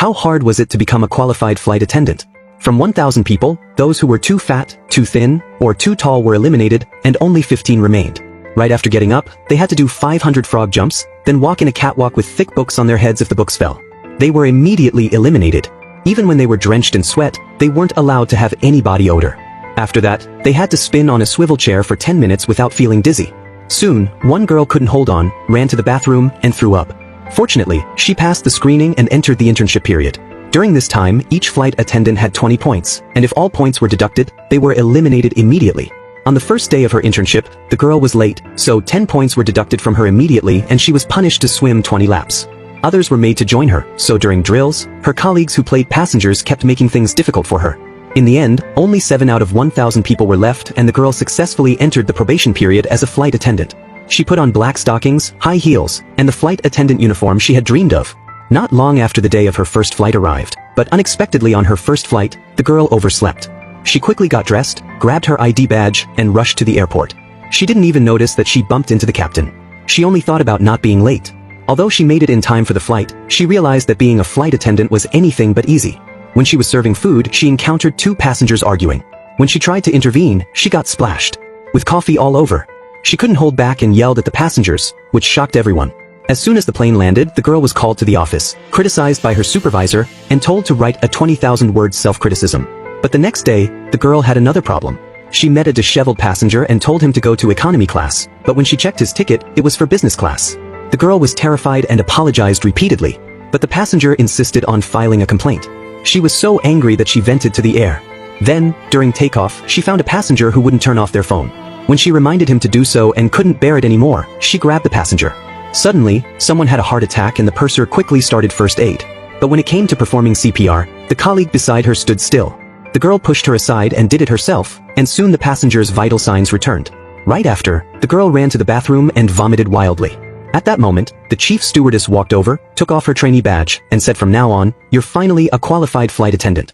How hard was it to become a qualified flight attendant? From 1,000 people, those who were too fat, too thin, or too tall were eliminated, and only 15 remained. Right after getting up, they had to do 500 frog jumps, then walk in a catwalk with thick books on their heads if the books fell. They were immediately eliminated. Even when they were drenched in sweat, they weren't allowed to have any body odor. After that, they had to spin on a swivel chair for 10 minutes without feeling dizzy. Soon, one girl couldn't hold on, ran to the bathroom, and threw up. Fortunately, she passed the screening and entered the internship period. During this time, each flight attendant had 20 points, and if all points were deducted, they were eliminated immediately. On the first day of her internship, the girl was late, so 10 points were deducted from her immediately and she was punished to swim 20 laps. Others were made to join her, so during drills, her colleagues who played passengers kept making things difficult for her. In the end, only 7 out of 1,000 people were left and the girl successfully entered the probation period as a flight attendant. She put on black stockings, high heels, and the flight attendant uniform she had dreamed of. Not long after the day of her first flight arrived, but unexpectedly on her first flight, the girl overslept. She quickly got dressed, grabbed her ID badge, and rushed to the airport. She didn't even notice that she bumped into the captain. She only thought about not being late. Although she made it in time for the flight, she realized that being a flight attendant was anything but easy. When she was serving food, she encountered 2 passengers arguing. When she tried to intervene, she got splashed with coffee all over. She couldn't hold back and yelled at the passengers, which shocked everyone. As soon as the plane landed, the girl was called to the office, criticized by her supervisor, and told to write a 20,000-word self-criticism. But the next day, the girl had another problem. She met a disheveled passenger and told him to go to economy class, but when she checked his ticket, it was for business class. The girl was terrified and apologized repeatedly, but the passenger insisted on filing a complaint. She was so angry that she vented to the air. Then, during takeoff, she found a passenger who wouldn't turn off their phone. When she reminded him to do so and couldn't bear it anymore, she grabbed the passenger. Suddenly, someone had a heart attack and the purser quickly started first aid. But when it came to performing CPR, the colleague beside her stood still. The girl pushed her aside and did it herself, and soon the passenger's vital signs returned. Right after, the girl ran to the bathroom and vomited wildly. At that moment, the chief stewardess walked over, took off her trainee badge, and said, "From now on, you're finally a qualified flight attendant."